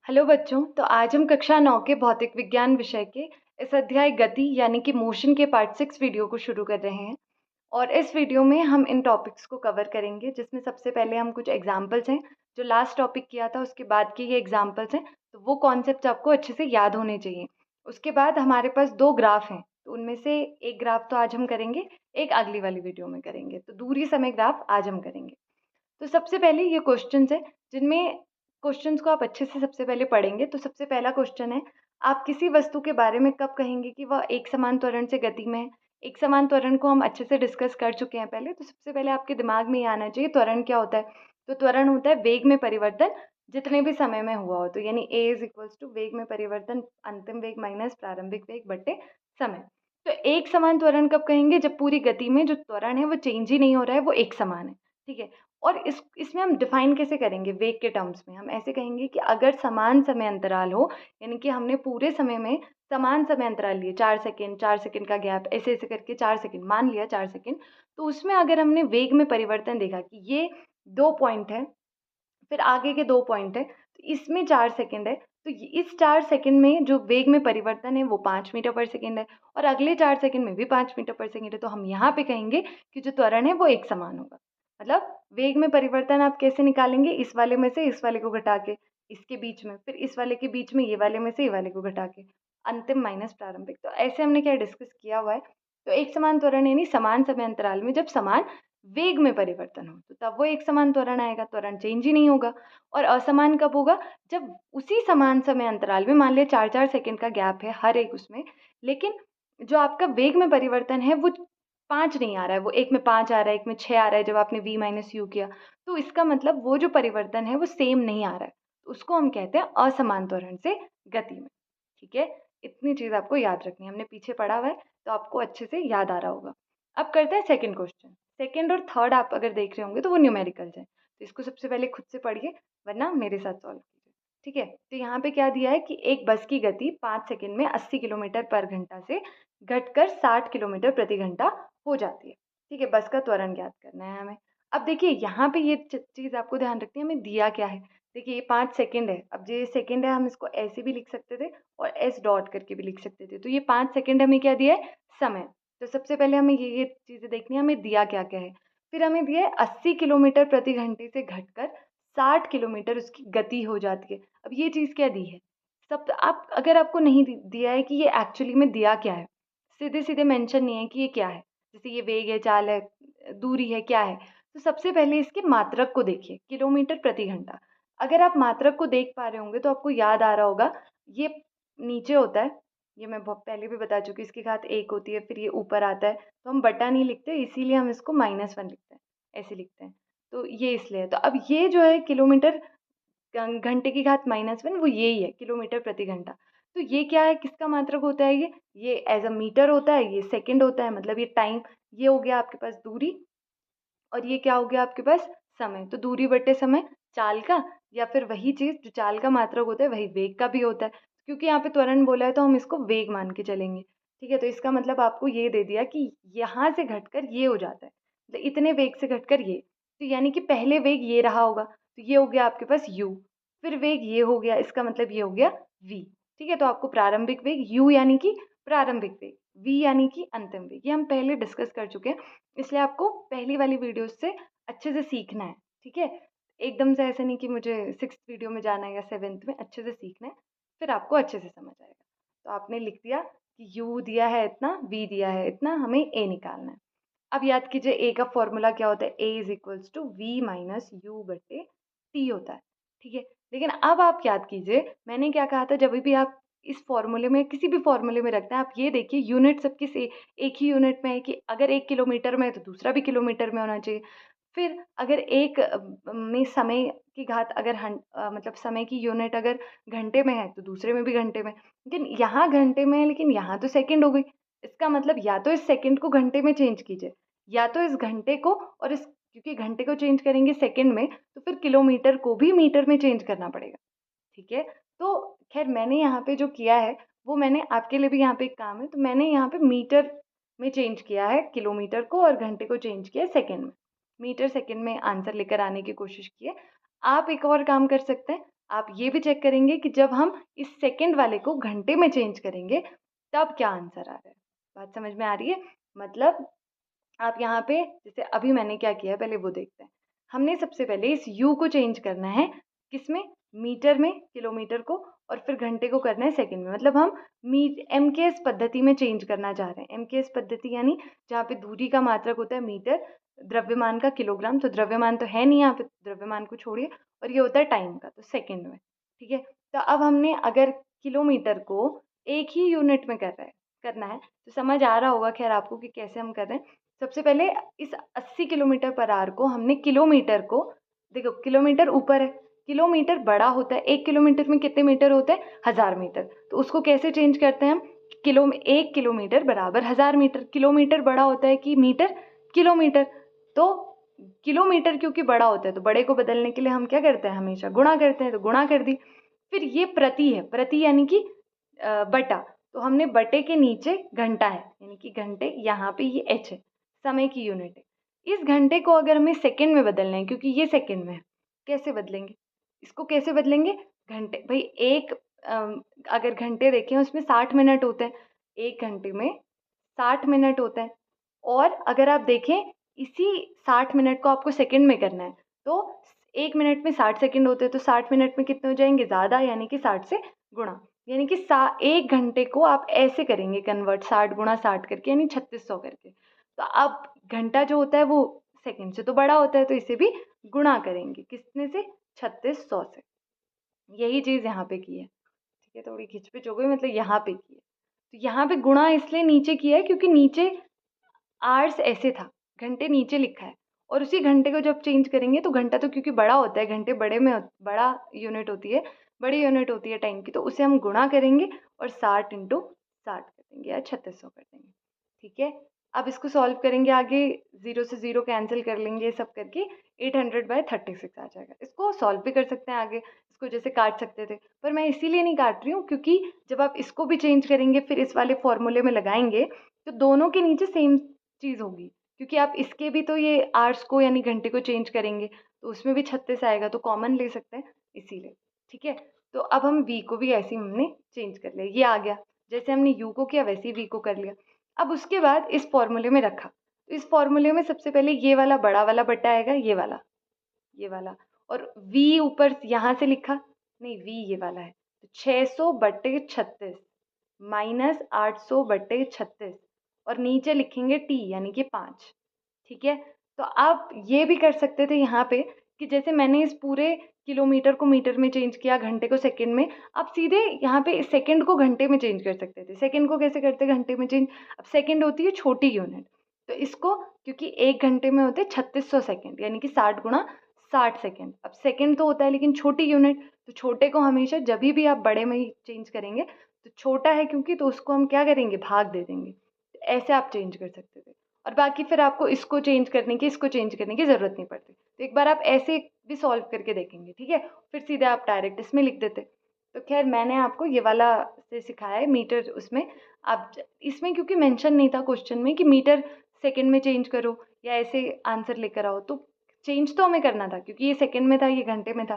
Hello बच्चों, तो आज हम कक्षा 9 के भौतिक विज्ञान विषय के इस अध्याय गति यानी कि मोशन के पार्ट 6 वीडियो को शुरू कर रहे हैं। और इस वीडियो में हम इन टॉपिक्स को कवर करेंगे, जिसमें सबसे पहले हम कुछ एग्जाम्पल्स हैं जो लास्ट टॉपिक किया था उसके बाद के ये एग्जाम्पल्स हैं, तो वो कॉन्सेप्ट आपको अच्छे से याद होने चाहिए। उसके बाद हमारे पास दो ग्राफ हैं, तो उनमें से एक ग्राफ तो आज हम करेंगे, एक अगली वाली वीडियो में करेंगे। तो दूरी समय ग्राफ आज हम करेंगे। तो सबसे पहले ये क्वेश्चंस है जिनमें क्वेश्चंस को आप अच्छे से सबसे पहले पढ़ेंगे। तो सबसे पहला क्वेश्चन है, आप किसी वस्तु के बारे में कब कहेंगे कि वह एक समान त्वरण से गति में है। एक समान त्वरण को हम अच्छे से डिस्कस कर चुके हैं पहले। तो सबसे पहले आपके दिमाग में ये आना चाहिए त्वरण क्या होता है। तो त्वरण होता है वेग में परिवर्तन जितने भी समय में हुआ हो। तो यानी ए इज इक्वल्स टू वेग में परिवर्तन अंतिम वेग माइनस प्रारंभिक वेग बटे समय। तो एक समान त्वरण कब कहेंगे, जब पूरी गति में जो त्वरण है वो चेंज ही नहीं हो रहा है, वो एक समान है। ठीक है। और इसमें हम डिफाइन कैसे करेंगे वेग के टर्म्स में, हम ऐसे कहेंगे कि अगर समान समय अंतराल हो, यानी कि हमने पूरे समय में समान समय अंतराल लिए 4 सेकेंड 4 सेकेंड का गैप, ऐसे ऐसे करके 4 सेकेंड मान लिया 4 सेकेंड। तो उसमें अगर हमने वेग में परिवर्तन देखा कि ये 2 पॉइंट है, फिर आगे के 2 पॉइंट है, तो इसमें 4 सेकेंड है, तो इस 4 सेकेंड में जो वेग में परिवर्तन है वो 5 मीटर पर सेकेंड है, और अगले 4 सेकेंड में भी 5 मीटर पर सेकेंड है। तो हम यहाँ पे कहेंगे कि जो त्वरण है वो एक समान होगा। मतलब वेग में परिवर्तन आप कैसे निकालेंगे, इस वाले में से इस वाले को घटा के, इसके बीच में, फिर इस वाले के बीच में ये वाले में से ये वाले को घटा के, अंतिम माइनस प्रारंभिक। तो ऐसे हमने क्या डिस्कस किया हुआ है। तो एक समान त्वरण यानी समान समय अंतराल में जब समान वेग में परिवर्तन हो, तो तब वो एक समान त्वरण आएगा, त्वरण चेंज ही नहीं होगा। और असमान कब होगा, जब उसी समान समय अंतराल में, मान लिया 4 4 सेकेंड का गैप है हर एक उसमें, लेकिन जो आपका वेग में परिवर्तन है वो 5 नहीं आ रहा है, वो एक में 5 आ रहा है, एक में 6 आ रहा है जब आपने v माइनस यू किया। तो इसका मतलब वो जो परिवर्तन है वो सेम नहीं आ रहा है, तो उसको हम कहते हैं असमान त्वरण से गति में। ठीक है, इतनी चीज आपको याद रखनी है, हमने पीछे पढ़ा हुआ है तो आपको अच्छे से याद आ रहा होगा। अब करते हैं सेकंड क्वेश्चन। सेकंड और थर्ड आप अगर देख रहे होंगे तो वो न्यूमेरिकल्स हैं, तो इसको सबसे पहले खुद से पढ़िए, वरना मेरे साथ सॉल्व कीजिए। ठीक है, तो यहाँ पे क्या दिया है कि एक बस की गति 5 सेकंड में 80 किलोमीटर पर घंटा से घटकर 60 किलोमीटर प्रति घंटा हो जाती है। ठीक है, बस का त्वरण ज्ञात करना है हमें। अब देखिए यहाँ पे ये चीज आपको ध्यान रखनी है, हमें दिया क्या है। देखिए ये 5 सेकंड है, अब ये सेकंड है, हम इसको ऐसे भी लिख सकते थे और एस डॉट करके भी लिख सकते थे। तो ये 5 सेकंड हमें क्या दिया है, समय। तो सबसे पहले हमें ये चीजें देखनी है, हमें दिया क्या क्या है। फिर हमें दिया है 80 किलोमीटर प्रति घंटे से घटकर 60 किलोमीटर उसकी गति हो जाती है। अब ये चीज क्या दी है, सब आप अगर आपको नहीं दिया है कि ये एक्चुअली में दिया क्या है, सीधे सीधे मेंशन नहीं है कि ये क्या है, जैसे ये वेग है, चाल है, दूरी है, क्या है, तो सबसे पहले इसके मात्रक को देखिए, किलोमीटर प्रति घंटा। अगर आप मात्रक को देख पा रहे होंगे तो आपको याद आ रहा होगा, ये नीचे होता है, ये मैं बहुत पहले भी बता चुकी, इसकी घात 1 होती है, फिर ये ऊपर आता है, तो हम बटा नहीं लिखते, इसीलिए हम इसको -1 लिखते हैं, ऐसे लिखते हैं। तो ये इसलिए है। तो अब ये जो है किलोमीटर घंटे की घात -1, वो यही है किलोमीटर प्रति घंटा। तो ये क्या है, किसका मात्रक होता है, ये एज अ मीटर होता है, ये सेकंड होता है, मतलब ये टाइम। ये हो गया आपके पास दूरी, और ये क्या हो गया आपके पास, समय। तो दूरी बटे समय चाल का, या फिर वही चीज जो चाल का मात्रक होता है वही वेग का भी होता है। क्योंकि यहाँ पे त्वरण बोला है तो हम इसको वेग मान के चलेंगे। ठीक है, तो इसका मतलब आपको ये दे दिया कि यहाँ से घटकर ये हो जाता है, मतलब इतने वेग से घटकर ये। तो यानी कि पहले वेग ये रहा होगा, तो ये हो गया आपके पास u, फिर वेग ये हो गया, इसका मतलब ये हो गया v। ठीक है, तो आपको प्रारंभिक वेग u यानी कि प्रारंभिक वेग, v यानी कि अंतिम वेग, ये हम पहले डिस्कस कर चुके हैं, इसलिए आपको पहली वाली वीडियो से अच्छे से सीखना है। ठीक है, एकदम से ऐसे नहीं कि मुझे 6th वीडियो में जाना है या 7th में, अच्छे से सीखना है, फिर आपको अच्छे से समझ आएगा। तो आपने लिख दिया कि u दिया है इतना, v दिया है इतना, हमें a निकालना है। अब याद कीजिए a का फॉर्मूला क्या होता है, a is equals to v minus u बटे टी होता है। ठीक है, लेकिन अब आप याद कीजिए मैंने क्या कहा था, जब भी आप इस फॉर्मूले में किसी भी फॉर्मूले में रखते हैं, आप ये देखिए यूनिट सबकी से एक ही यूनिट में है, कि अगर एक किलोमीटर में है तो दूसरा भी किलोमीटर में होना चाहिए। फिर अगर एक में समय की घात अगर मतलब समय की यूनिट अगर घंटे में है तो दूसरे में भी घंटे में, लेकिन यहाँ घंटे में है, लेकिन यहाँ तो सेकंड हो गई। इसका मतलब या तो इस सेकंड को घंटे में चेंज कीजिए, या तो इस घंटे को और इस, क्योंकि घंटे को चेंज करेंगे सेकंड में तो फिर किलोमीटर को भी मीटर में चेंज करना पड़ेगा। ठीक है, तो खैर मैंने यहाँ पे जो किया है वो मैंने आपके लिए भी यहाँ पे एक काम है, तो मैंने यहाँ पे मीटर में चेंज किया है किलोमीटर को, और घंटे को चेंज किया है सेकंड में। मीटर सेकंड में आंसर लेकर आने की कोशिश की है। आप एक और काम कर सकते हैं, आप ये भी चेक करेंगे कि जब हम इस सेकंड वाले को घंटे में चेंज करेंगे तब क्या आंसर आ रहा है। बात समझ में आ रही है? मतलब आप यहाँ पे जैसे अभी मैंने क्या किया है पहले वो देखते हैं। हमने सबसे पहले इस यू को चेंज करना है किसमें, मीटर में, किलोमीटर को, और फिर घंटे को करना है सेकंड में। मतलब हम एमकेएस पद्धति में चेंज करना चाह रहे हैं। एमकेएस पद्धति यानी जहाँ पे दूरी का मात्रक होता है मीटर, द्रव्यमान का किलोग्राम, तो द्रव्यमान तो है नहीं यहाँ पे, द्रव्यमान को छोड़िए, और ये होता है टाइम का, तो सेकेंड में। ठीक है, तो अब हमने अगर किलोमीटर को एक ही यूनिट में करना है तो समझ आ रहा होगा खैर आपको कि कैसे हम कर रहे हैं। सबसे पहले इस 80 किलोमीटर पर आवर को हमने किलोमीटर को, देखो किलोमीटर ऊपर है, किलोमीटर बड़ा होता है, 1 किलोमीटर में कितने मीटर होते हैं, 1000 मीटर, तो उसको कैसे चेंज करते हैं हम, 1 किलोमीटर बराबर 1000 मीटर। किलोमीटर बड़ा होता है कि मीटर, किलोमीटर, तो किलोमीटर क्योंकि बड़ा होता है तो बड़े को बदलने के लिए हम क्या करते हैं, हमेशा गुणा करते हैं, तो गुणा कर दी। फिर ये प्रति है, प्रति यानी कि बटा, तो हमने बटे के नीचे घंटा है यानी कि घंटे, यहाँ पे ये एच है, समय की यूनिट है। इस घंटे को अगर हमें सेकंड में बदलना है क्योंकि ये सेकंड में है, कैसे बदलेंगे, इसको कैसे बदलेंगे, घंटे भाई एक अगर घंटे देखें उसमें 60 मिनट होते हैं, 1 घंटे में 60 मिनट होते हैं। और अगर आप देखें इसी 60 मिनट को आपको सेकंड में करना है तो 1 मिनट में 60 सेकंड होते हैं, तो 60 मिनट में कितने हो जाएंगे, ज़्यादा, यानी कि 60 से गुणा, यानी कि 1 घंटे को आप ऐसे करेंगे कन्वर्ट, 60 × 60 करके, यानी 3600 करके। तो अब घंटा जो होता है वो सेकंड से तो बड़ा होता है, तो इसे भी गुणा करेंगे, किसने से, 3600 से। यही चीज़ यहाँ पे की है। ठीक है, थोड़ी खिचपिच हो गई, मतलब यहाँ पे की है। तो यहाँ पे गुणा इसलिए नीचे किया है क्योंकि नीचे आवर्स ऐसे था, घंटे नीचे लिखा है, और उसी घंटे को जब चेंज करेंगे तो घंटा तो क्योंकि बड़ा होता है, घंटे बड़ा यूनिट होती है, बड़ी यूनिट होती है टाइम की, तो उसे हम गुणा करेंगे और 60 × 60 कर देंगे या 3600 कर देंगे। ठीक है, अब इसको सॉल्व करेंगे आगे, 0 से 0 कैंसिल कर लेंगे, सब करके 800/36 आ जाएगा। इसको सॉल्व भी कर सकते हैं आगे, इसको जैसे काट सकते थे, पर मैं इसीलिए नहीं काट रही हूँ क्योंकि जब आप इसको भी चेंज करेंगे फिर इस वाले फॉर्मूले में लगाएंगे तो दोनों के नीचे सेम चीज़ होगी, क्योंकि आप इसके भी तो ये आवर्स को यानी घंटे को चेंज करेंगे तो उसमें भी 36 आएगा, तो कॉमन ले सकते हैं इसीलिए। ठीक है, तो अब हम v को भी ऐसे ही हमने चेंज कर लिया, ये आ गया, जैसे हमने u को किया वैसे ही v को कर लिया। अब उसके बाद इस फॉर्मूले में रखा, तो इस फॉर्मूले में सबसे पहले ये वाला बड़ा वाला बटा आएगा, ये वाला, और v ऊपर यहाँ से लिखा, नहीं v ये वाला है, तो 600/36 माइनस 800/36, और नीचे लिखेंगे t यानी कि 5। ठीक है, तो आप ये भी कर सकते थे यहाँ पे कि जैसे मैंने इस पूरे किलोमीटर को मीटर में चेंज किया, घंटे को सेकंड में, आप सीधे यहाँ पे सेकंड को घंटे में चेंज कर सकते थे। सेकंड को कैसे करते, घंटे में चेंज, अब सेकंड होती है छोटी यूनिट, तो इसको क्योंकि 1 घंटे में होते 3600 सेकंड यानी कि 60 × 60 सेकंड। अब सेकंड तो होता है लेकिन छोटी यूनिट, तो छोटे को हमेशा जब भी आप बड़े में ही चेंज करेंगे, तो छोटा है क्योंकि, तो उसको हम क्या करेंगे, भाग दे देंगे। तो ऐसे आप चेंज कर सकते थे, और बाकी फिर आपको इसको चेंज करने की, इसको चेंज करने की ज़रूरत नहीं पड़ती। तो एक बार आप ऐसे भी सॉल्व करके देखेंगे, ठीक है, फिर सीधे आप डायरेक्ट इसमें लिख देते। तो खैर मैंने आपको ये वाला से सिखाया है मीटर, उसमें आप इसमें क्योंकि मेंशन नहीं था क्वेश्चन में कि मीटर सेकंड में चेंज करो या ऐसे आंसर लेकर आओ, तो चेंज तो हमें करना था क्योंकि ये सेकंड में था, ये घंटे में था,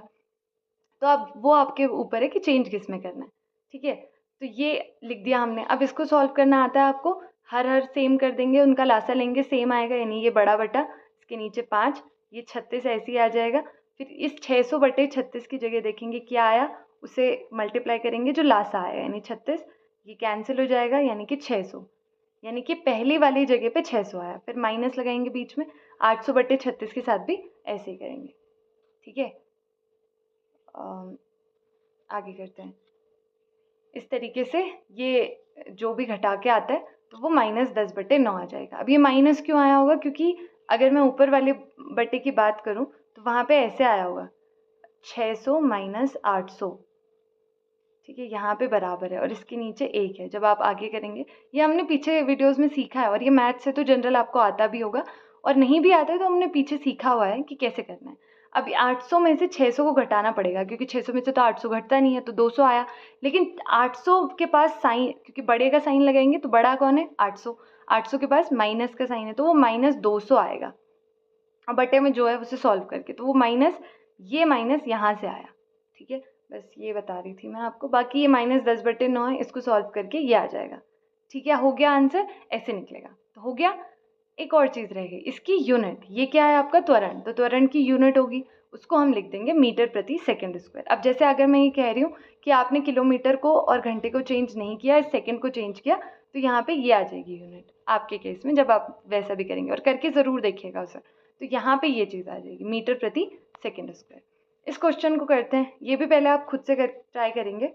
तो अब वो आपके ऊपर है कि चेंज किस में करना है। ठीक है, तो ये लिख दिया हमने। अब इसको सॉल्व करना आता है आपको, हर सेम कर देंगे, उनका लासा लेंगे, सेम आएगा, यानी ये बड़ा बटा इसके नीचे 5, ये 36 ऐसे ही आ जाएगा। फिर इस 600/36 की जगह देखेंगे क्या आया, उसे मल्टीप्लाई करेंगे जो लासा आया, यानी 36, ये कैंसिल हो जाएगा, यानी कि 600, यानी कि पहली वाली जगह पे 600 आया। फिर माइनस लगाएंगे बीच में, 800/36 के साथ भी ऐसे ही करेंगे। ठीक है, आगे करते हैं। इस तरीके से ये जो भी घटा के आता है तो वो -10/9 आ जाएगा। अब ये माइनस क्यों आया होगा, क्योंकि अगर मैं ऊपर वाले बटे की बात करूं तो वहाँ पे ऐसे आया होगा 600 - 800। ठीक है, यहाँ पे बराबर है और इसके नीचे 1 है। जब आप आगे करेंगे, ये हमने पीछे वीडियोस में सीखा है, और ये मैथ से तो जनरल आपको आता भी होगा, और नहीं भी आता है तो हमने पीछे सीखा हुआ है कि कैसे करना है। अब 800 में से 600 को घटाना पड़ेगा, क्योंकि 600 में से तो 800 घटता नहीं है, तो 200 आया। लेकिन 800 के पास साइन, क्योंकि बड़े का साइन लगाएंगे तो बड़ा कौन है, 800, 800 के पास माइनस का साइन है तो वो -200 आएगा। और बटे में जो है उसे सॉल्व करके, तो वो माइनस, ये माइनस यहाँ से आया। ठीक है, बस ये बता रही थी मैं आपको। बाकी ये -10/9 है, इसको सॉल्व करके ये आ जाएगा। ठीक है, हो गया आंसर, ऐसे निकलेगा। तो हो गया। एक और चीज़ रह गई, इसकी यूनिट। ये क्या है आपका त्वरण, तो त्वरण की यूनिट होगी, उसको हम लिख देंगे मीटर प्रति सेकंड स्क्वायर। अब जैसे अगर मैं ये कह रही हूँ कि आपने किलोमीटर को और घंटे को चेंज नहीं किया, सेकंड को चेंज किया, तो यहाँ पे ये आ जाएगी यूनिट आपके केस में, जब आप वैसा भी करेंगे, और करके ज़रूर देखिएगा उसे। तो यहाँ पे ये चीज़ आ जाएगी, मीटर प्रति सेकंड स्क्वायर। इस क्वेश्चन को करते हैं, ये भी पहले आप खुद से ट्राई करेंगे,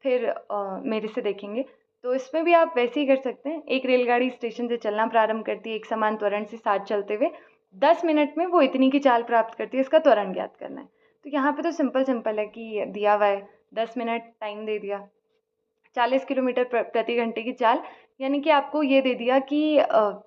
फिर मेरे से देखेंगे। तो इसमें भी आप वैसे ही कर सकते हैं। एक रेलगाड़ी स्टेशन से चलना प्रारंभ करती है एक समान त्वरण से साथ चलते हुए, 10 मिनट में वो इतनी की चाल प्राप्त करती है, इसका त्वरण ज्ञात करना है। तो यहाँ पे तो सिंपल है कि दिया हुआ है 10 मिनट टाइम दे दिया, 40 किलोमीटर प्रति घंटे की चाल, यानी कि आपको ये दे दिया कि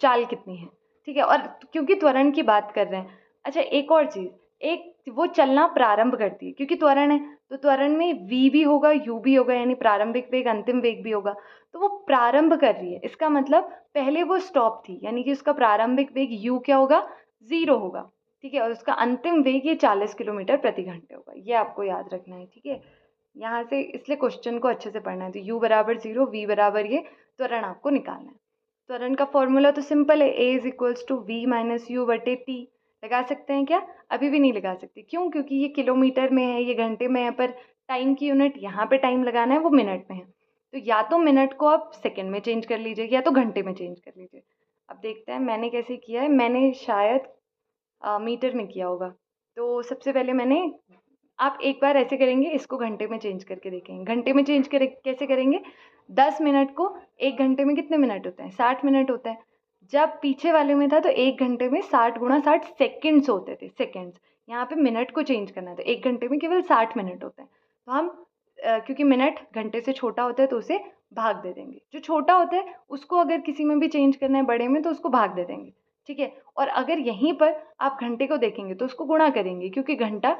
चाल कितनी है। ठीक है, और क्योंकि त्वरण की बात कर रहे हैं। अच्छा, एक और चीज़, एक वो चलना प्रारंभ करती है, क्योंकि त्वरण है तो त्वरण में v भी होगा, u भी होगा, यानी प्रारंभिक वेग अंतिम वेग भी होगा। तो वो प्रारंभ कर रही है, इसका मतलब पहले वो स्टॉप थी, यानी कि उसका प्रारंभिक वेग u क्या होगा, 0 होगा। ठीक है, और उसका अंतिम वेग ये 40 किलोमीटर प्रति घंटे होगा। ये आपको याद रखना है। ठीक है, यहाँ से इसलिए क्वेश्चन को अच्छे से पढ़ना है। तो u बराबर 0, v बराबर ये, त्वरण आपको निकालना है। त्वरण का फॉर्मूला तो सिंपल है, a is equals to v minus u बटे टी। लगा सकते हैं क्या? अभी भी नहीं लगा सकते, क्यों? क्योंकि ये किलोमीटर में है, ये घंटे में है, पर टाइम की यूनिट यहाँ पे टाइम लगाना है वो मिनट में है। तो या तो मिनट को आप सेकेंड में चेंज कर लीजिए, या तो घंटे में चेंज कर लीजिए। अब देखते हैं मैंने कैसे किया है। मैंने शायद मीटर में किया होगा। तो सबसे पहले मैंने, आप एक बार ऐसे करेंगे, इसको घंटे में चेंज करके देखेंगे। घंटे में चेंज करे कैसे करेंगे? 10 मिनट को, एक घंटे में कितने मिनट होते हैं? 60 मिनट होते हैं। जब पीछे वाले में था तो एक घंटे में 60 गुणा 60 सेकेंड्स होते थे, सेकेंड्स। यहाँ पे मिनट को चेंज करना है, तो एक घंटे में केवल 60 मिनट होते हैं। तो हम क्योंकि मिनट घंटे से छोटा होता है तो उसे भाग दे देंगे। जो छोटा होता है उसको अगर किसी में भी चेंज करना है बड़े में, तो उसको भाग दे देंगे। ठीक है, और अगर यहीं पर आप घंटे को देखेंगे तो उसको गुणा करेंगे, क्योंकि घंटा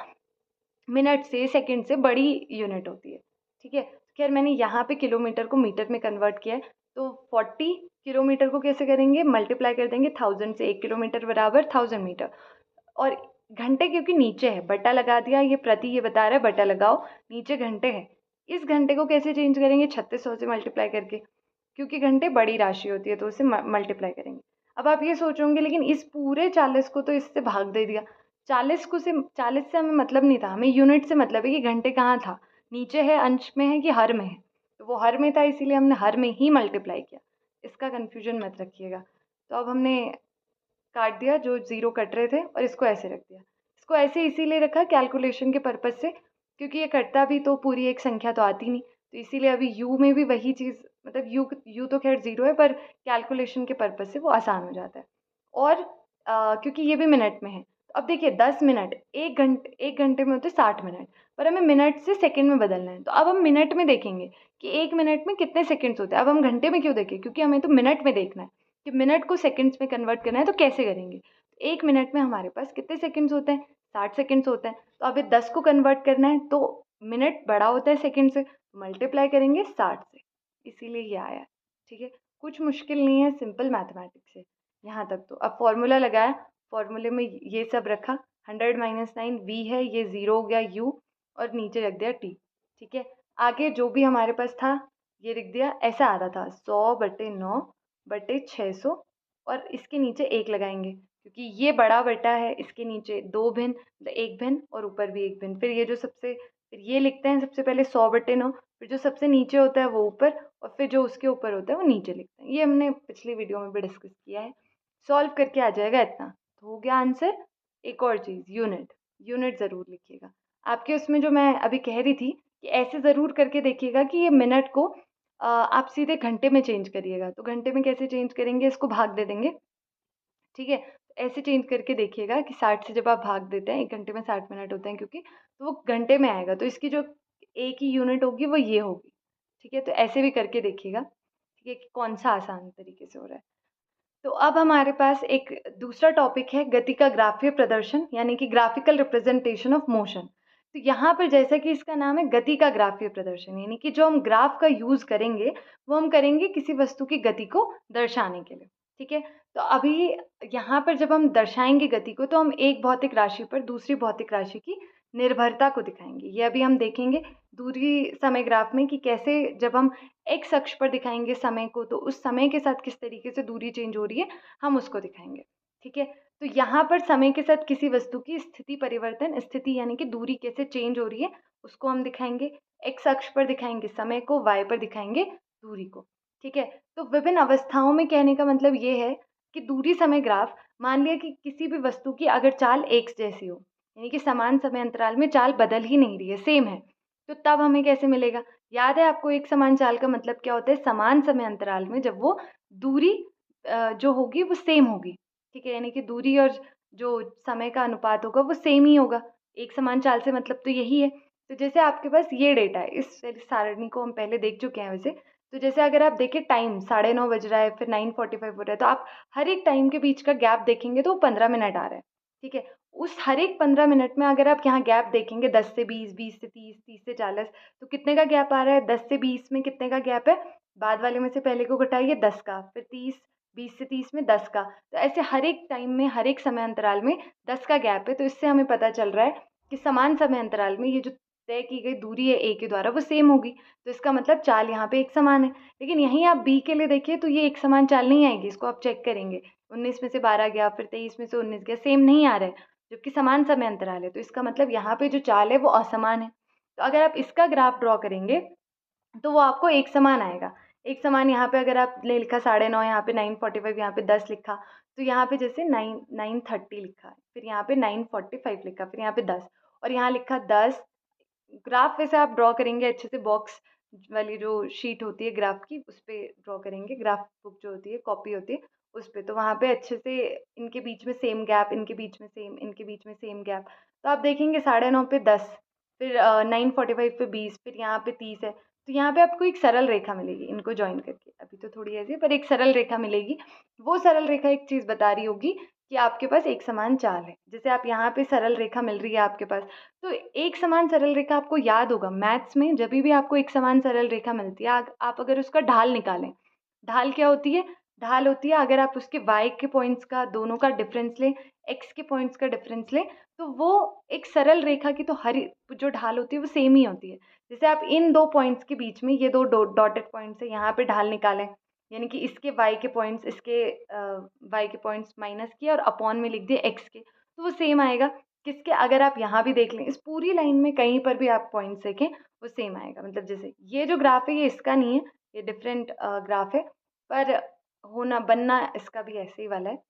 मिनट से, सेकंड से बड़ी यूनिट होती है। ठीक है, खैर मैंने यहाँ पे किलोमीटर को मीटर में कन्वर्ट किया है। तो 40 किलोमीटर को कैसे करेंगे? मल्टीप्लाई कर देंगे 1000 से। 1 किलोमीटर बराबर 1000 मीटर। और घंटे क्योंकि नीचे है, बटा लगा दिया, ये प्रति ये बता रहा है, बटा लगाओ, नीचे घंटे है। इस घंटे को कैसे चेंज करेंगे? 3600 से मल्टीप्लाई करके, क्योंकि घंटे बड़ी राशि होती है तो उसे मल्टीप्लाई करेंगे। अब आप ये सोचोगे लेकिन इस पूरे 40 को तो इससे भाग दे दिया। 40 से हमें मतलब नहीं था, हमें यूनिट से मतलब है कि घंटे कहाँ था, नीचे है, अंश में है कि हर में है। तो वो हर में था, इसीलिए हमने हर में ही मल्टीप्लाई किया। इसका कन्फ्यूजन मत रखिएगा। तो अब हमने काट दिया जो ज़ीरो कट रहे थे, और इसको ऐसे रख दिया। इसको ऐसे इसीलिए रखा कैलकुलेशन के पर्पज़ से, क्योंकि ये कटता भी तो पूरी एक संख्या तो आती नहीं, तो इसीलिए अभी यू में भी वही चीज़, मतलब यू तो खैर ज़ीरो है, पर कैलकुलेशन के पर्पज़ से वो आसान हो जाता है। और क्योंकि ये भी मिनट में है, तो अब देखिए 10 मिनट, एक घंटे में होते 60 मिनट, पर हमें मिनट से सेकंड में बदलना है। तो अब हम मिनट में देखेंगे कि एक मिनट में कितने सेकंड्स होते हैं। अब हम घंटे में क्यों देखें? क्योंकि हमें तो मिनट में देखना है कि मिनट को सेकंड्स में कन्वर्ट करना है। तो कैसे करेंगे? एक मिनट में हमारे पास कितने सेकंड्स होते हैं? 60 सेकंड्स होते हैं। तो अब ये 10 को कन्वर्ट करना है, तो मिनट बड़ा होता है सेकंड से, तो मल्टीप्लाई करेंगे 60 से, इसीलिए ये आया। ठीक है, कुछ मुश्किल नहीं है, सिंपल मैथमेटिक्स है यहाँ तक। तो अब फॉर्मूला लगाया, फॉर्मूले में ये सब रखा, 100 - 9 v है, ये 0 हो गया u, और नीचे रख दिया t। ठीक है, आगे जो भी हमारे पास था ये लिख दिया। ऐसा आ रहा था 100/9/600, और इसके नीचे 1 लगाएंगे, क्योंकि ये बड़ा बटा है, इसके नीचे 2 भिन्न, मतलब 1 भिन्न, और ऊपर भी 1 भिन्न। फिर ये जो सबसे, फिर ये लिखते हैं सबसे पहले 100/9, फिर जो सबसे नीचे होता है वो ऊपर, और फिर जो उसके ऊपर होता है वो नीचे लिखते हैं। ये हमने पिछली वीडियो में भी डिस्कस किया है। सॉल्व करके आ जाएगा इतना, तो हो गया आंसर। एक और चीज़, यूनिट, यूनिट ज़रूर लिखिएगा। आपके उसमें जो मैं अभी कह रही थी कि ऐसे ज़रूर करके देखिएगा कि ये मिनट को आप सीधे घंटे में चेंज करिएगा। तो घंटे में कैसे चेंज करेंगे? इसको भाग दे देंगे। ठीक है, ऐसे चेंज करके देखिएगा कि 60 से जब आप भाग देते हैं, 1 घंटे में 60 मिनट होते हैं क्योंकि, तो वो घंटे में आएगा, तो इसकी जो एक ही यूनिट होगी वो ये होगी। ठीक है, तो ऐसे भी करके देखिएगा। ठीक है, कि कौन सा आसान तरीके से हो रहा है। तो अब हमारे पास एक दूसरा टॉपिक है, गति का ग्राफीय प्रदर्शन, यानी कि ग्राफिकल रिप्रेजेंटेशन ऑफ मोशन। तो यहाँ पर जैसा कि इसका नाम है, गति का ग्राफीय प्रदर्शन, यानी कि जो हम ग्राफ का यूज़ करेंगे वो हम करेंगे किसी वस्तु की गति को दर्शाने के लिए। ठीक है, तो अभी यहाँ पर जब हम दर्शाएंगे गति को, तो हम एक भौतिक राशि पर दूसरी भौतिक राशि की निर्भरता को दिखाएंगे। ये अभी हम देखेंगे दूरी समय ग्राफ में कि कैसे जब हम एक्स अक्ष पर दिखाएंगे समय को, तो उस समय के साथ किस तरीके से दूरी चेंज हो रही है हम उसको दिखाएंगे। ठीक है, तो यहाँ पर समय के साथ किसी वस्तु की स्थिति परिवर्तन, स्थिति यानी कि दूरी कैसे चेंज हो रही है उसको हम दिखाएंगे। एक्स अक्ष पर दिखाएंगे समय को, वाई पर दिखाएंगे दूरी को। ठीक है, तो विभिन्न अवस्थाओं में कहने का मतलब ये है कि दूरी समय ग्राफ, मान लिया कि किसी भी वस्तु की अगर चाल एक्स जैसी हो, यानी कि समान समय अंतराल में चाल बदल ही नहीं रही है, सेम है, तो तब हमें कैसे मिलेगा? याद है आपको एक समान चाल का मतलब क्या होता है? समान समय अंतराल में जब वो दूरी जो होगी वो सेम होगी। ठीक है, यानी कि दूरी और जो समय का अनुपात होगा वो सेम ही होगा। एक समान चाल से मतलब तो यही है। तो जैसे आपके पास ये डेटा है, इस सारणी को हम पहले देख चुके हैं वैसे। तो जैसे अगर आप देखें टाइम 9:30 बज रहा है, फिर 9:45 हो रहा है, तो आप हर एक टाइम के बीच का गैप देखेंगे तो वो 15 मिनट आ रहा है। ठीक है, उस हर एक 15 मिनट में अगर आप यहाँ गैप देखेंगे 10 से 20, 20 से 30, 30 से 40, तो कितने का गैप आ रहा है? 10 से 20 में कितने का गैप है? बाद वाले में से पहले को घटाइए, 10 का, फिर 30, 20 से 30 में 10 का। तो ऐसे हर एक टाइम में, हर एक समय अंतराल में 10 का गैप है। तो इससे हमें पता चल रहा है कि समान समय अंतराल में ये जो तय की गई दूरी है ए के द्वारा वो सेम होगी। तो इसका मतलब चाल यहाँ पे एक समान है। लेकिन यहीं आप बी के लिए देखिए तो ये एक समान चाल नहीं आएगी, इसको आप चेक करेंगे। 19 में से 12 गया, फिर 23 में से 19 गया, सेम नहीं आ रहा है, जबकि समान समय अंतराल है। तो इसका मतलब यहाँ पे जो चाल है वो असमान है। तो अगर आप इसका ग्राफ ड्रॉ करेंगे तो वो आपको एक समान आएगा। एक समान यहाँ पे अगर आपने लिखा 9:30, यहाँ पे 9:45, यहाँ पे 10 लिखा, तो यहाँ पे जैसे 9:30 लिखा है, फिर यहाँ पे 9:45 लिखा, फिर यहाँ पे 10, और यहाँ लिखा 10। ग्राफ वैसे आप ड्रॉ करेंगे अच्छे से, बॉक्स वाली जो शीट होती है ग्राफ की उस पे ड्रॉ करेंगे, ग्राफ बुक जो होती है, कॉपी होती है उस पे, तो वहाँ पे अच्छे से इनके बीच में सेम गैप, इनके बीच में सेम, इनके बीच में सेम गैप। तो आप देखेंगे 9:30 पे 10, फिर 9:45 पे 20, फिर यहाँ पे 30 है। तो यहाँ पे आपको एक सरल रेखा मिलेगी इनको ज्वाइन करके, अभी तो थोड़ी ऐसी पर एक सरल रेखा मिलेगी। वो सरल रेखा एक चीज़ बता रही होगी कि आपके पास एक समान चाल है। जैसे आप यहाँ पे सरल रेखा मिल रही है आपके पास, तो एक समान सरल रेखा आपको याद होगा मैथ्स में, जब भी आपको एक समान सरल रेखा मिलती है आप अगर उसका ढाल निकालें, ढाल क्या होती है? ढाल होती है अगर आप उसके y के पॉइंट्स का दोनों का डिफरेंस लें, x के पॉइंट्स का डिफरेंस लें, तो वो एक सरल रेखा की तो हर जो ढाल होती है वो सेम ही होती है। जैसे आप इन दो पॉइंट्स के बीच में, ये दो डॉटेड पॉइंट्स है, यहाँ पे ढाल निकालें, यानी कि इसके y के पॉइंट्स, इसके y के पॉइंट्स माइनस किए और अपॉन में लिख दिए x के, तो वो सेम आएगा। किसके? अगर आप यहाँ भी देख लें, इस पूरी लाइन में कहीं पर भी आप पॉइंट्स देखें वो सेम आएगा। मतलब जैसे ये जो ग्राफ है ये इसका नहीं है, ये डिफरेंट ग्राफ है, पर होना बनना इसका भी ऐसे ही वाला है।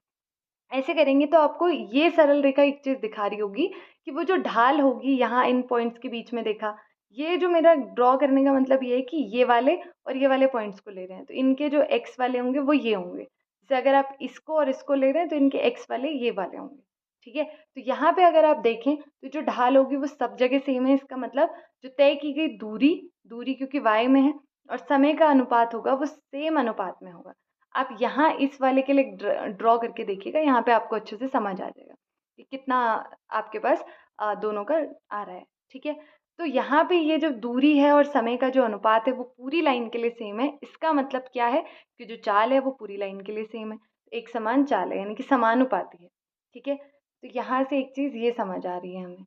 ऐसे करेंगे तो आपको ये सरल रेखा एक चीज़ दिखा रही होगी कि वो जो ढाल होगी यहाँ इन पॉइंट्स के बीच में, देखा, ये जो मेरा ड्रॉ करने का मतलब ये है कि ये वाले और ये वाले पॉइंट्स को ले रहे हैं, तो इनके जो एक्स वाले होंगे वो ये होंगे। जैसे अगर आप इसको और इसको ले रहे हैं तो इनके एक्स वाले ये वाले होंगे। ठीक है, तो यहाँ पे अगर आप देखें तो जो ढाल होगी वो सब जगह सेम है। इसका मतलब जो तय की गई दूरी, दूरी क्योंकि वाई में है, और समय का अनुपात होगा वो सेम अनुपात में होगा। आप यहाँ इस वाले के लिए ड्रॉ करके देखिएगा, यहाँ पे आपको अच्छे से समझ आ जाएगा कि कितना आपके पास दोनों का आ रहा है। ठीक है, तो यहाँ पे ये जो दूरी है और समय का जो अनुपात है वो पूरी लाइन के लिए सेम है। इसका मतलब क्या है कि जो चाल है वो पूरी लाइन के लिए सेम है, एक समान चाल है, यानी कि समानुपाती है। ठीक है, तो यहाँ से एक चीज़ ये समझ आ रही है हमें।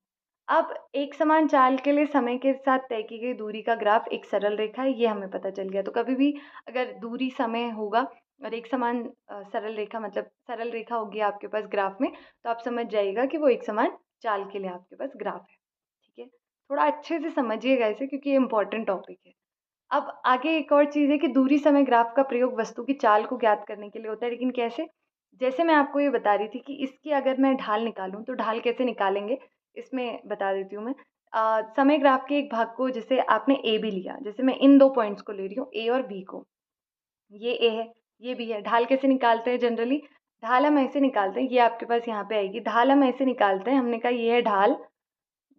अब एक समान चाल के लिए समय के साथ तय की गई दूरी का ग्राफ एक सरल रेखा है, ये हमें पता चल गया। तो कभी भी अगर दूरी समय होगा और एक समान सरल रेखा, मतलब सरल रेखा होगी आपके पास ग्राफ में, तो आप समझ जाइएगा कि वो एक समान चाल के लिए आपके पास ग्राफ है। ठीक है, थोड़ा अच्छे से समझिएगा इसे क्योंकि ये इंपॉर्टेंट टॉपिक है। अब आगे एक और चीज़ है कि दूरी समय ग्राफ का प्रयोग वस्तु की चाल को ज्ञात करने के लिए होता है, लेकिन कैसे? जैसे मैं आपको ये बता रही थी कि इसकी अगर मैं ढाल निकालूं तो ढाल कैसे निकालेंगे, इसमें बता देती हूँ मैं। समय ग्राफ के एक भाग को, जैसे आपने ए बी लिया, जैसे मैं इन दो पॉइंट्स को ले रही हूँ, ए और बी को, ये ए है, ये बी है। ढाल कैसे निकालते हैं जनरली? ढाल हम ऐसे निकालते हैं, ये आपके पास यहाँ पे आएगी, ढाल हम ऐसे निकालते हैं, हमने कहा ये है ढाल,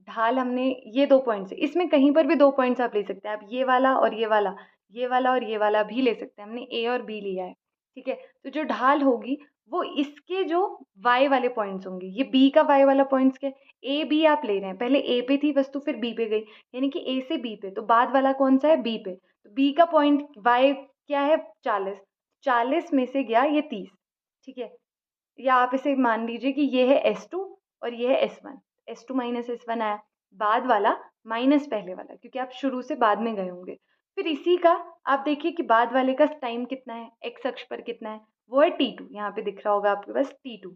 ढाल हमने ये दो पॉइंट्स, इसमें कहीं पर भी दो पॉइंट्स आप ले सकते हैं, आप ये वाला और ये वाला, ये वाला और ये वाला भी ले सकते हैं, हमने ए और बी लिया है। ठीक है, तो जो ढाल होगी वो इसके जो वाई वाले पॉइंट्स होंगे, ये बी का वाई वाला पॉइंट्स क्या, ए बी आप ले रहे हैं, पहले ए पे थी वस्तु फिर बी पे गई, यानी कि ए से बी पे, तो बाद वाला कौन सा है? बी पे, तो बी का पॉइंट वाई क्या है? 40, 40 में से गया ये 30। ठीक है, या आप इसे मान लीजिए कि ये है S2 और ये है S1, S2 माइनस S1 आया, बाद वाला माइनस पहले वाला, क्योंकि आप शुरू से बाद में गए होंगे। फिर इसी का आप देखिए कि बाद वाले का टाइम कितना है, एक्स अक्ष पर कितना है, वो है t2, यहाँ पे दिख रहा होगा आपके पास t2,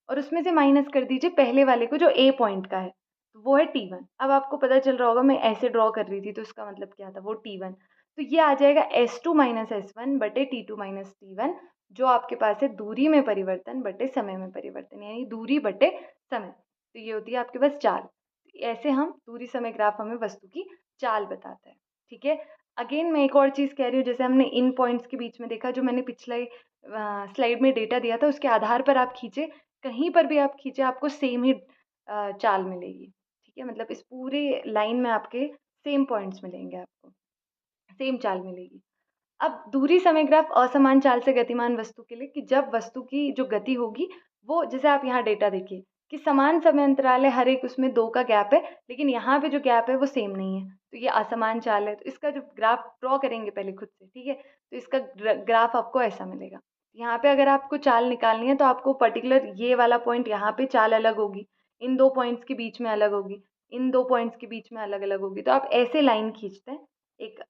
और उसमें से माइनस कर दीजिए पहले वाले को जो a पॉइंट का है, तो वो है t1। अब आपको पता चल रहा होगा मैं ऐसे ड्रॉ कर रही थी तो उसका मतलब क्या था, वो t1। तो ये आ जाएगा s2 माइनस s1 बटे t2 माइनस t1, जो आपके पास है दूरी में परिवर्तन बटे समय में परिवर्तन, यानी दूरी बटे समय। तो ये होती है आपके पास चाल। ऐसे हम दूरी समय ग्राफ हमें वस्तु की चाल बताता है। ठीक है, अगेन मैं एक और चीज़ कह रही हूँ, जैसे हमने इन पॉइंट्स के बीच में देखा, जो मैंने पिछले स्लाइड में डेटा दिया था उसके आधार पर आप खींचे, कहीं पर भी आप खींचे आपको सेम ही चाल मिलेगी। ठीक है, मतलब इस पूरे लाइन में आपके सेम पॉइंट्स मिलेंगे, आपको सेम चाल मिलेगी। अब दूरी समय ग्राफ असमान चाल से गतिमान वस्तु के लिए, कि जब वस्तु की जो गति होगी वो, जैसे आप यहाँ डेटा देखिए कि समान समय अंतराल है, हर एक उसमें 2 का गैप है, लेकिन यहाँ पे जो गैप है वो सेम नहीं है, तो ये असमान चाल है। तो इसका जो ग्राफ ड्रॉ करेंगे पहले खुद से, ठीक है, तो इसका ग्राफ आपको ऐसा मिलेगा। यहाँ पे अगर आपको चाल निकालनी है तो आपको पर्टिकुलर ये वाला पॉइंट, यहाँ पे चाल अलग होगी, इन 2 पॉइंट्स के बीच में अलग होगी, इन 2 पॉइंट्स के बीच में अलग अलग होगी। तो आप ऐसे लाइन खींचते हैं, एक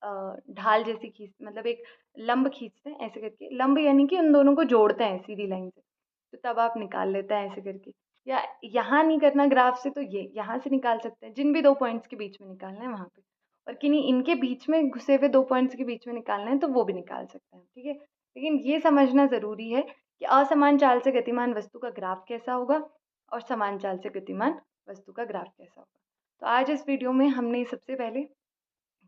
ढाल जैसी खींच, मतलब एक लंब खींचते हैं ऐसे करके, लंब यानी कि उन दोनों को जोड़ते हैं सीधी लाइन से, तो तब आप निकाल लेते हैं ऐसे करके। या यहाँ नहीं करना ग्राफ से तो ये यहाँ से निकाल सकते हैं, जिन भी 2 पॉइंट्स के बीच में निकालना है वहाँ पे, और किन्हीं इनके बीच में घुसे हुए 2 पॉइंट्स के बीच में निकालना है तो वो भी निकाल सकते हैं। ठीक है, लेकिन ये समझना ज़रूरी है कि असमान चाल से गतिमान वस्तु का ग्राफ कैसा होगा और समान चाल से गतिमान वस्तु का ग्राफ कैसा होगा। तो आज इस वीडियो में हमने सबसे पहले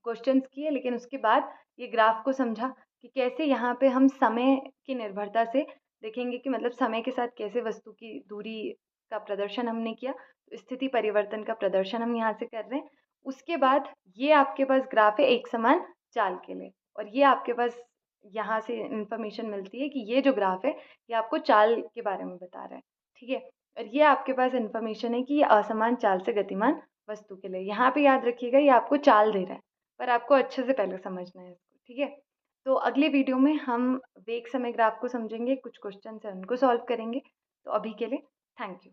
क्वेश्चंस किए, लेकिन उसके बाद ये ग्राफ को समझा कि कैसे यहाँ पे हम समय की निर्भरता से देखेंगे कि मतलब समय के साथ कैसे वस्तु की दूरी का प्रदर्शन हमने किया, तो स्थिति परिवर्तन का प्रदर्शन हम यहाँ से कर रहे हैं। उसके बाद ये आपके पास ग्राफ है एक समान चाल के लिए, और ये आपके पास यहाँ से इंफॉर्मेशन मिलती है कि ये जो ग्राफ है ये आपको चाल के बारे में बता रहा है। ठीक है, और ये आपके पास इंफॉर्मेशन है कि ये असमान चाल से गतिमान वस्तु के लिए, यहाँ पे याद रखिएगा ये आपको चाल दे रहा है, पर आपको अच्छे से पहले समझना है इसको। ठीक है, तो अगले वीडियो में हम वेग समय ग्राफ को समझेंगे, कुछ क्वेश्चन है उनको सॉल्व करेंगे। तो अभी के लिए थैंक यू।